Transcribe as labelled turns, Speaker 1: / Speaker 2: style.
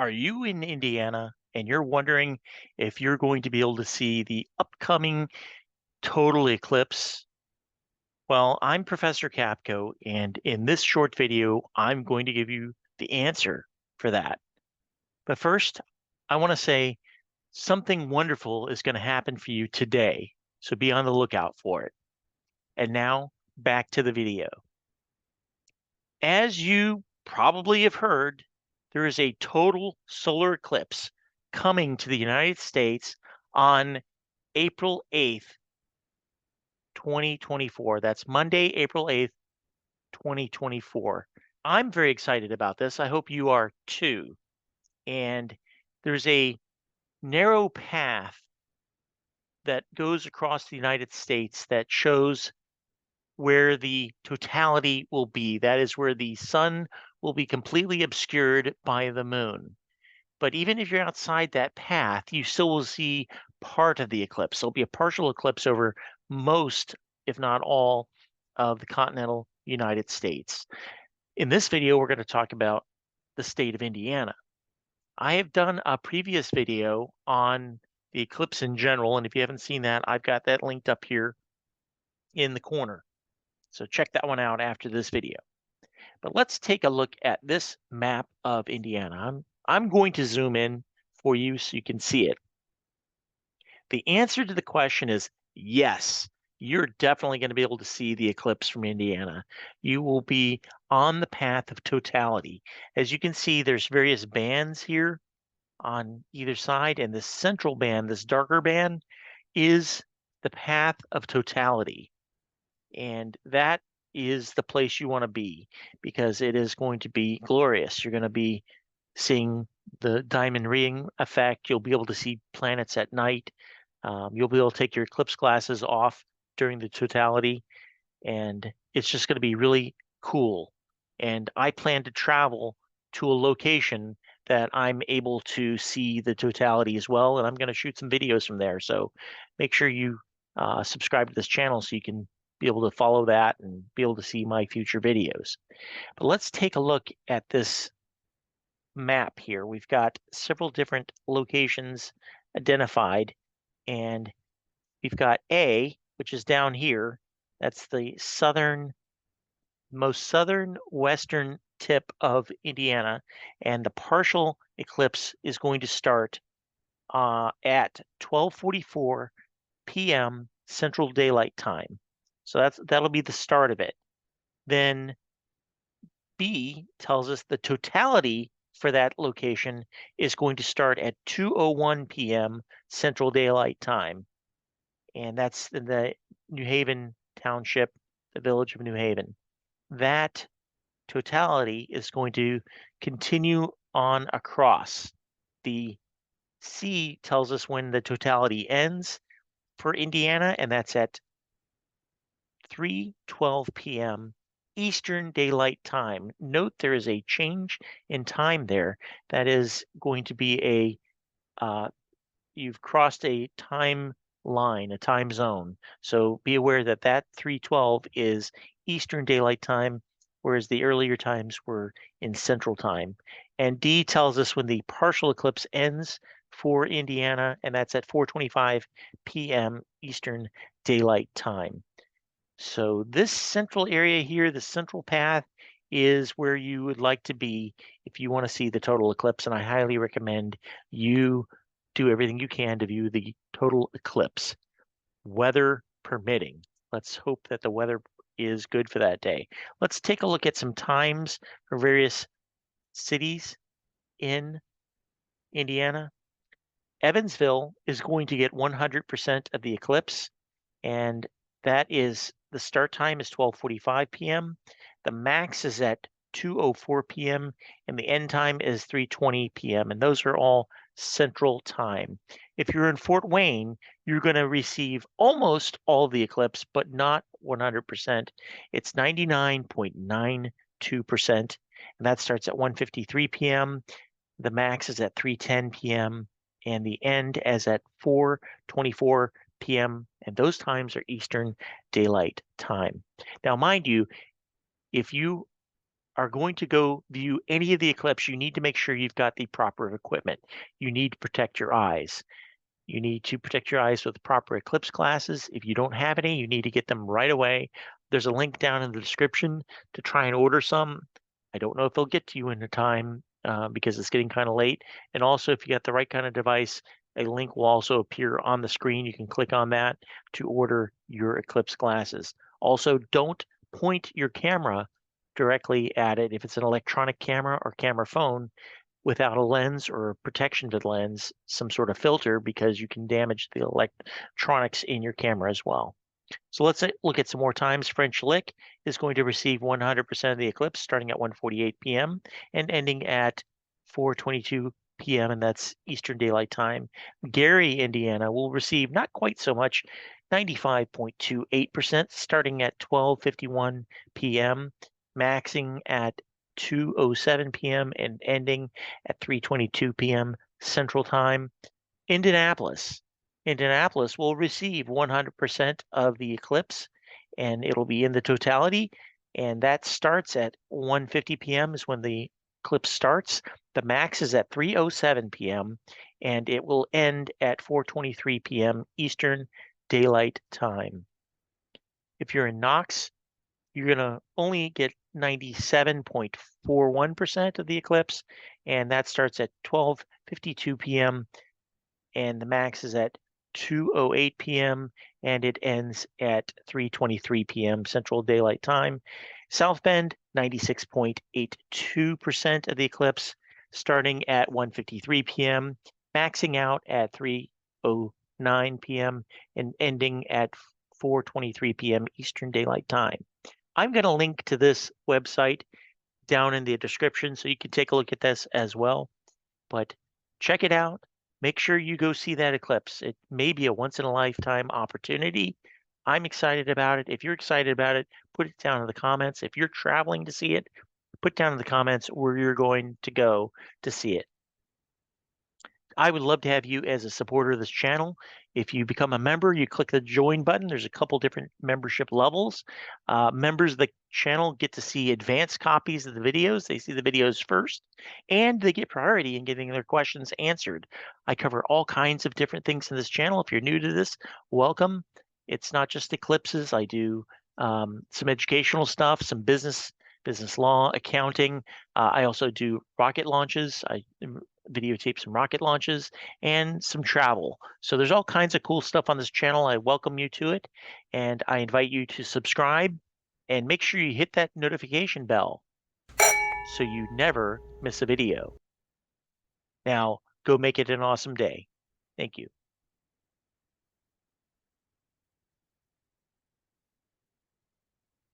Speaker 1: Are you in Indiana and you're wondering if you're going to be able to see the upcoming total eclipse? Well, I'm Professor Capko, and in this short video, I'm going to give you the answer for that. But first, I want to say something wonderful is going to happen for you today, so be on the lookout for it. And now, back to the video. As you probably have heard, there is a total solar eclipse coming to the United States on April 8th, 2024. That's Monday, April 8th, 2024. I'm very excited about this. I hope you are too. And there's a narrow path that goes across the United States that shows where the totality will be. That is where the sun will be completely obscured by the moon. But even if you're outside that path, you still will see part of the eclipse. There'll be a partial eclipse over most, if not all, of the continental United States. In this video, we're going to talk about the state of Indiana. I have done a previous video on the eclipse in general, and if you haven't seen that, I've got that linked up here in the corner. So check that one out after this video. But let's take a look at this map of Indiana. I'm going to zoom in for you so you can see it. The answer to the question is yes. You're definitely going to be able to see the eclipse from Indiana. You will be on the path of totality. As you can see, there's various bands here on either side, and this central band, this darker band, is the path of totality. And that is the place you want to be because it is going to be glorious. You're going to be seeing the diamond ring effect. You'll be able to see planets at night. You'll be able to take your eclipse glasses off during the totality, and it's just going to be really cool. And I plan to travel to a location that I'm able to see the totality as well, and I'm going to shoot some videos from there. So make sure you subscribe to this channel so you can be able to follow that and be able to see my future videos. But let's take a look at this map here. We've got several different locations identified, and we've got A, which is down here. That's the most southern western tip of Indiana, and the partial eclipse is going to start at 12:44 p.m. Central Daylight Time. So that'll be the start of it. Then B tells us the totality for that location is going to start at 2:01 p.m. Central Daylight Time. And that's in the New Haven Township, the village of New Haven. That totality is going to continue on across. The C tells us when the totality ends for Indiana, and that's at 3:12 p.m. Eastern Daylight Time. Note there is a change in time there. That is going to be you've crossed a time line, a time zone. So be aware that 3:12 is Eastern Daylight Time, whereas the earlier times were in Central Time. And D tells us when the partial eclipse ends for Indiana, and that's at 4:25 p.m. Eastern Daylight Time. So this central area here, the central path, is where you would like to be if you want to see the total eclipse, and I highly recommend you do everything you can to view the total eclipse, weather permitting. Let's hope that the weather is good for that day. Let's take a look at some times for various cities in Indiana. Evansville is going to get 100% of the eclipse, and that is the start time is 12:45 p.m. The max is at 2:04 p.m. and the end time is 3:20 p.m. and those are all Central Time. If you're in Fort Wayne, you're going to receive almost all the eclipse, but not 100%. It's 99.92%, and that starts at 1:53 p.m. The max is at 3:10 p.m. and the end is at 4:24 p.m. and those times are Eastern Daylight Time. Now, mind you, if you are going to go view any of the eclipse, you need to make sure you've got the proper equipment. You need to protect your eyes. You need to protect your eyes with the proper eclipse glasses. If you don't have any, you need to get them right away. There's a link down in the description to try and order some. I don't know if they'll get to you in the time because it's getting kind of late. And also, if you got the right kind of device, a link will also appear on the screen. You can click on that to order your eclipse glasses. Also, don't point your camera directly at it. If it's an electronic camera or camera phone, without a lens or protection to the lens, some sort of filter, because you can damage the electronics in your camera as well. So let's look at some more times. French Lick is going to receive 100% of the eclipse starting at 1:48 p.m. and ending at 4:22 p.m. and that's Eastern Daylight Time. Gary, Indiana will receive not quite so much, 95.28% starting at 12:51 p.m., maxing at 2:07 p.m. and ending at 3:22 p.m. Central Time. Indianapolis. Indianapolis will receive 100% of the eclipse, and it'll be in the totality, and that starts at 1:50 p.m. is when the eclipse starts. The max is at 3:07 p.m., and it will end at 4:23 p.m. Eastern Daylight Time. If you're in Knox, you're going to only get 97.41% of the eclipse, and that starts at 12:52 p.m. and the max is at 2:08 p.m. and it ends at 3:23 p.m. Central Daylight Time. South Bend, 96.82% of the eclipse, starting at 1:53 p.m., maxing out at 3:09 p.m., and ending at 4:23 p.m. Eastern Daylight Time. I'm going to link to this website down in the description so you can take a look at this as well. But check it out. Make sure you go see that eclipse. It may be a once-in-a-lifetime opportunity. I'm excited about it. If you're excited about it, put it down in the comments. If you're traveling to see it, put down in the comments where you're going to go to see it. I would love to have you as a supporter of this channel. If you become a member, you click the join button. There's a couple different membership levels. Members of the channel get to see advanced copies of the videos. They see the videos first, and they get priority in getting their questions answered. I cover all kinds of different things in this channel. If you're new to this, welcome. It's not just eclipses. I do some educational stuff, some business law, accounting. I also do rocket launches. I videotape some rocket launches and some travel. So there's all kinds of cool stuff on this channel. I welcome you to it, and I invite you to subscribe and make sure you hit that notification bell so you never miss a video. Now, go make it an awesome day. Thank you.